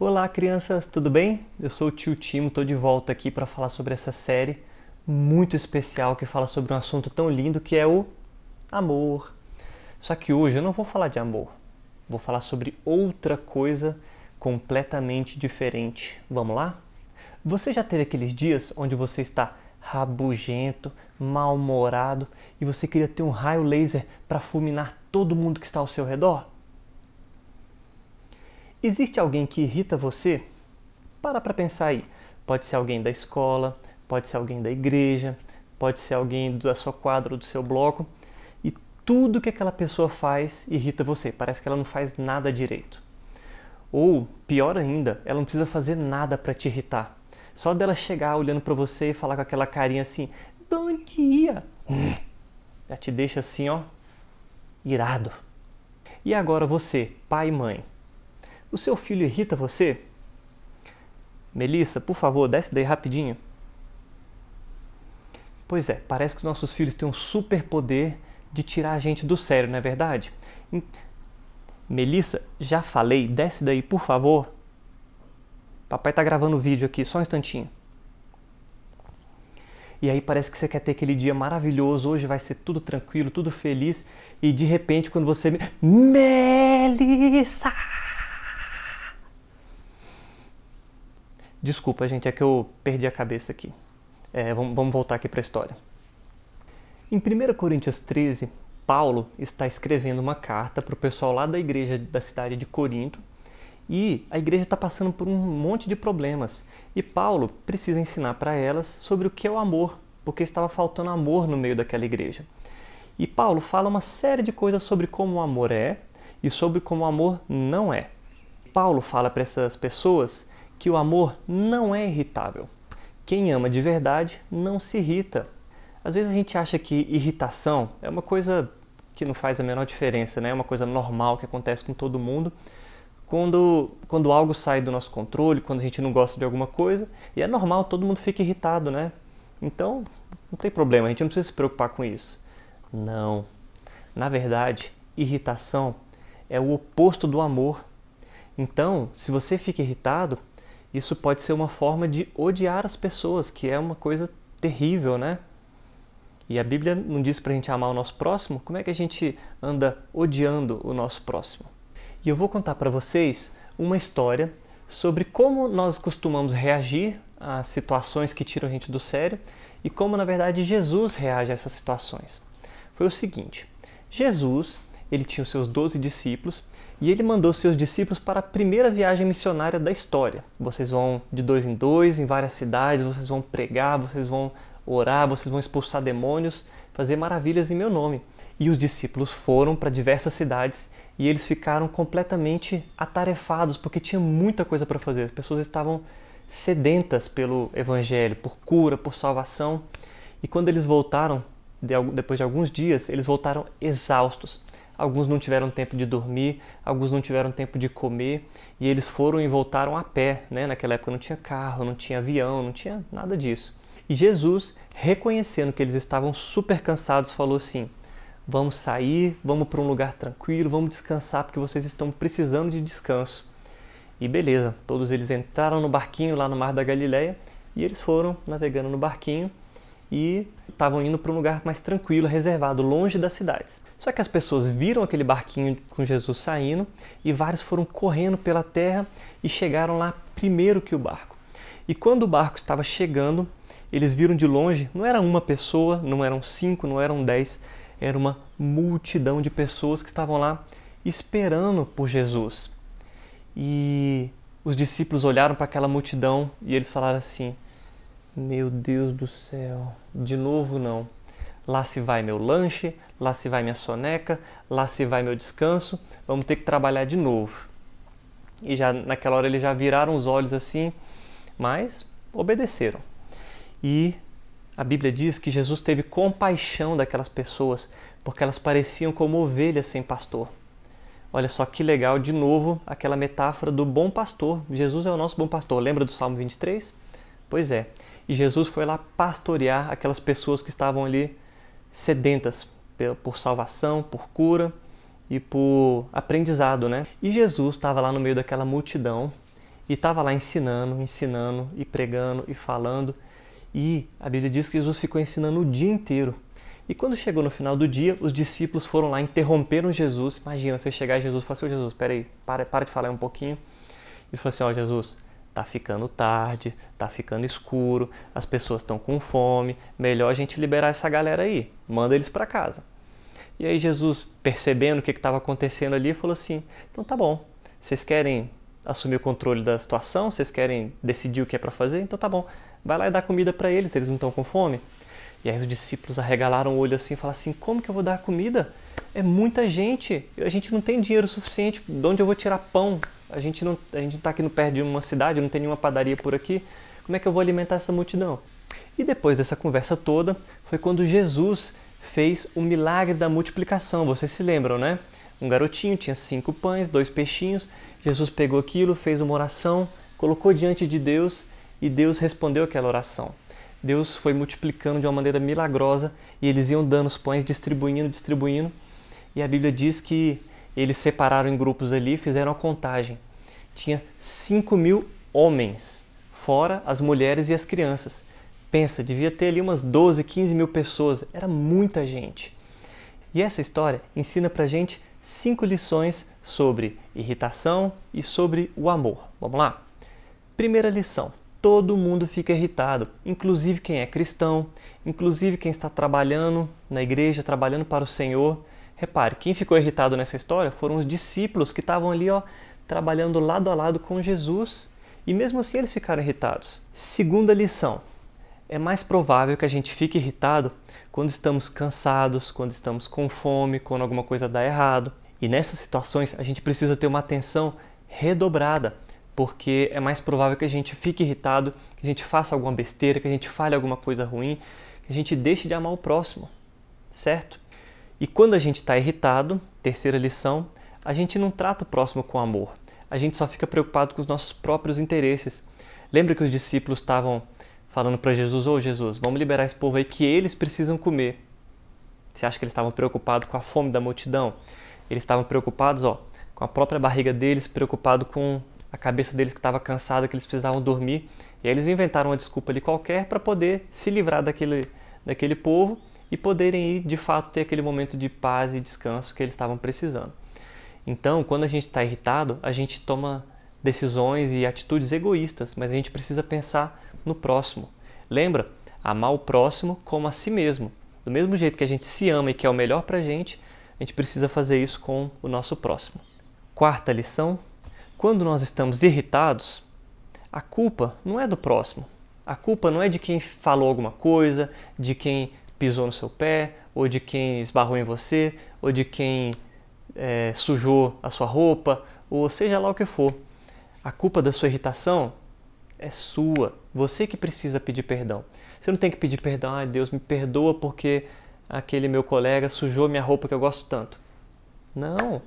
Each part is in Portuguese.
Olá, crianças, tudo bem? Eu sou o tio Timo, estou de volta aqui para falar sobre essa série muito especial que fala sobre um assunto tão lindo que é o amor. Só que hoje eu não vou falar de amor, vou falar sobre outra coisa completamente diferente. Vamos lá? Você já teve aqueles dias onde você está rabugento, mal-humorado e você queria ter um raio laser para fulminar todo mundo que está ao seu redor? Existe alguém que irrita você? Para pensar aí. Pode ser alguém da escola, pode ser alguém da igreja, pode ser alguém da sua quadra ou do seu bloco. E tudo que aquela pessoa faz irrita você. Parece que ela não faz nada direito. Ou, pior ainda, ela não precisa fazer nada para te irritar. Só dela chegar olhando para você e falar com aquela carinha assim, bom dia, já te deixa assim, ó, irado. E agora você, pai e mãe. O seu filho irrita você? Melissa, por favor, desce daí rapidinho. Pois é, parece que os nossos filhos têm um super poder de tirar a gente do sério, não é verdade? Melissa, já falei, desce daí, por favor. Papai tá gravando o vídeo aqui, só um instantinho. E aí parece que você quer ter aquele dia maravilhoso, hoje vai ser tudo tranquilo, tudo feliz, e de repente quando você... Melissa! Desculpa, gente, é que eu perdi a cabeça aqui. Vamos voltar aqui para a história. Em 1 Coríntios 13, Paulo está escrevendo uma carta para o pessoal lá da igreja da cidade de Corinto e a igreja está passando por um monte de problemas. E Paulo precisa ensinar para elas sobre o que é o amor, porque estava faltando amor no meio daquela igreja. E Paulo fala uma série de coisas sobre como o amor é e sobre como o amor não é. Paulo fala para essas pessoas que o amor não é irritável. Quem ama de verdade não se irrita. Às vezes a gente acha que irritação é uma coisa que não faz a menor diferença, né? É uma coisa normal que acontece com todo mundo. Quando algo sai do nosso controle, quando a gente não gosta de alguma coisa, e é normal, todo mundo fica irritado, né? Então, não tem problema, a gente não precisa se preocupar com isso. Não. Na verdade, irritação é o oposto do amor. Então, se você fica irritado, isso pode ser uma forma de odiar as pessoas, que é uma coisa terrível, né? E a Bíblia não diz pra gente amar o nosso próximo? Como é que a gente anda odiando o nosso próximo? E eu vou contar para vocês uma história sobre como nós costumamos reagir a situações que tiram a gente do sério e como, na verdade, Jesus reage a essas situações. Foi o seguinte, Jesus, ele tinha os seus 12 discípulos e ele mandou seus discípulos para a primeira viagem missionária da história. Vocês vão de 2 em 2, em várias cidades, vocês vão pregar, vocês vão orar, vocês vão expulsar demônios, fazer maravilhas em meu nome. E os discípulos foram para diversas cidades e eles ficaram completamente atarefados, porque tinha muita coisa para fazer. As pessoas estavam sedentas pelo Evangelho, por cura, por salvação. E quando eles voltaram, depois de alguns dias, eles voltaram exaustos. Alguns não tiveram tempo de dormir, alguns não tiveram tempo de comer, e eles foram e voltaram a pé, né? Naquela época não tinha carro, não tinha avião, não tinha nada disso. E Jesus, reconhecendo que eles estavam super cansados, falou assim, vamos sair, vamos para um lugar tranquilo, vamos descansar, porque vocês estão precisando de descanso. E beleza, todos eles entraram no barquinho lá no Mar da Galileia, e eles foram navegando no barquinho, e estavam indo para um lugar mais tranquilo, reservado, longe das cidades. Só que as pessoas viram aquele barquinho com Jesus saindo e vários foram correndo pela terra e chegaram lá primeiro que o barco. E quando o barco estava chegando, eles viram de longe, não era uma pessoa, não eram 5, não eram 10, era uma multidão de pessoas que estavam lá esperando por Jesus. E os discípulos olharam para aquela multidão e eles falaram assim, meu Deus do céu, de novo não. Lá se vai meu lanche, lá se vai minha soneca, lá se vai meu descanso, vamos ter que trabalhar de novo. E já naquela hora eles já viraram os olhos assim, mas obedeceram. E a Bíblia diz que Jesus teve compaixão daquelas pessoas, porque elas pareciam como ovelhas sem pastor. Olha só que legal, de novo, aquela metáfora do bom pastor. Jesus é o nosso bom pastor. Lembra do Salmo 23? Pois é. E Jesus foi lá pastorear aquelas pessoas que estavam ali sedentas por salvação, por cura e por aprendizado, né? E Jesus estava lá no meio daquela multidão e estava lá ensinando e pregando e falando. E a Bíblia diz que Jesus ficou ensinando o dia inteiro. E quando chegou no final do dia, os discípulos foram lá, interromperam Jesus. Imagina, você chegar e Jesus falar assim: ô Jesus, peraí, para de falar um pouquinho. E falou assim: ó Jesus, tá ficando tarde, tá ficando escuro, as pessoas estão com fome, melhor a gente liberar essa galera aí, manda eles para casa. E aí Jesus, percebendo o que estava acontecendo ali, falou assim: então tá bom, vocês querem assumir o controle da situação, vocês querem decidir o que é para fazer, então tá bom, vai lá e dá comida para eles não estão com fome. E aí os discípulos arregalaram o olho assim e falaram assim: como que eu vou dar comida? É muita gente, a gente não tem dinheiro suficiente, de onde eu vou tirar pão? A gente não está aqui no perto de uma cidade, não tem nenhuma padaria por aqui, como é que eu vou alimentar essa multidão? E depois dessa conversa toda, foi quando Jesus fez o milagre da multiplicação, vocês se lembram, né? Um garotinho tinha 5 pães, 2 peixinhos, Jesus pegou aquilo, fez uma oração, colocou diante de Deus e Deus respondeu aquela oração. Deus foi multiplicando de uma maneira milagrosa e eles iam dando os pães, distribuindo. E a Bíblia diz que eles separaram em grupos ali e fizeram a contagem. Tinha 5.000 homens, fora as mulheres e as crianças. Pensa, devia ter ali umas 12, 15 mil pessoas. Era muita gente. E essa história ensina pra gente 5 lições sobre irritação e sobre o amor. Vamos lá? Primeira lição. Todo mundo fica irritado, inclusive quem é cristão, inclusive quem está trabalhando na igreja, trabalhando para o Senhor. Repare, quem ficou irritado nessa história foram os discípulos que estavam ali, trabalhando lado a lado com Jesus, e mesmo assim eles ficaram irritados. Segunda lição, é mais provável que a gente fique irritado quando estamos cansados, quando estamos com fome, quando alguma coisa dá errado. E nessas situações a gente precisa ter uma atenção redobrada, porque é mais provável que a gente fique irritado, que a gente faça alguma besteira, que a gente fale alguma coisa ruim, que a gente deixe de amar o próximo, certo? E quando a gente está irritado, terceira lição, a gente não trata o próximo com amor, a gente só fica preocupado com os nossos próprios interesses. Lembra que os discípulos estavam falando para Jesus: ô Jesus, vamos liberar esse povo aí que eles precisam comer. Você acha que eles estavam preocupados com a fome da multidão? Eles estavam preocupados com a própria barriga deles, preocupados com a cabeça deles que estava cansada, que eles precisavam dormir. E aí eles inventaram uma desculpa ali qualquer para poder se livrar daquele povo e poderem ir, de fato, ter aquele momento de paz e descanso que eles estavam precisando. Então, quando a gente está irritado, a gente toma decisões e atitudes egoístas, mas a gente precisa pensar no próximo. Lembra? Amar o próximo como a si mesmo. Do mesmo jeito que a gente se ama e quer o melhor para a gente precisa fazer isso com o nosso próximo. Quarta lição. Quando nós estamos irritados, a culpa não é do próximo. A culpa não é de quem falou alguma coisa, de quem pisou no seu pé, ou de quem esbarrou em você, ou de quem sujou a sua roupa, ou seja lá o que for. A culpa da sua irritação é sua. Você que precisa pedir perdão. Você não tem que pedir perdão: ai Deus, me perdoa porque aquele meu colega sujou minha roupa que eu gosto tanto. Não.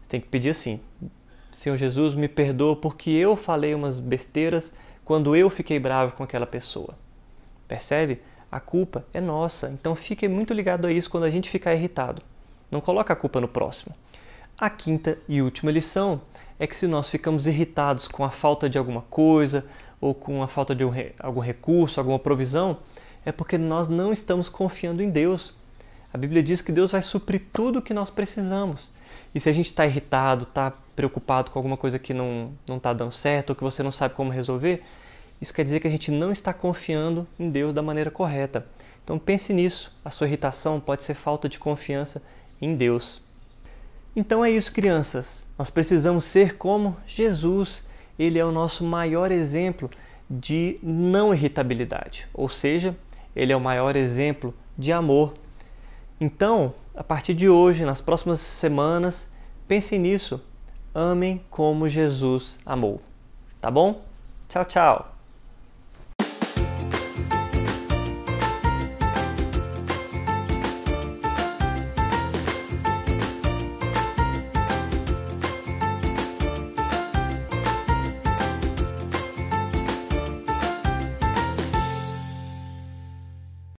Você tem que pedir assim: Senhor Jesus, me perdoa porque eu falei umas besteiras quando eu fiquei bravo com aquela pessoa. Percebe? A culpa é nossa, então fique muito ligado a isso quando a gente ficar irritado. Não coloque a culpa no próximo. A quinta e última lição é que se nós ficamos irritados com a falta de alguma coisa ou com a falta de algum recurso, alguma provisão, é porque nós não estamos confiando em Deus. A Bíblia diz que Deus vai suprir tudo o que nós precisamos. E se a gente está irritado, está preocupado com alguma coisa que não está dando certo ou que você não sabe como resolver, isso quer dizer que a gente não está confiando em Deus da maneira correta. Então pense nisso. A sua irritação pode ser falta de confiança em Deus. Então é isso, crianças. Nós precisamos ser como Jesus. Ele é o nosso maior exemplo de não irritabilidade. Ou seja, ele é o maior exemplo de amor. Então, a partir de hoje, nas próximas semanas, pensem nisso. Amem como Jesus amou. Tá bom? Tchau, tchau!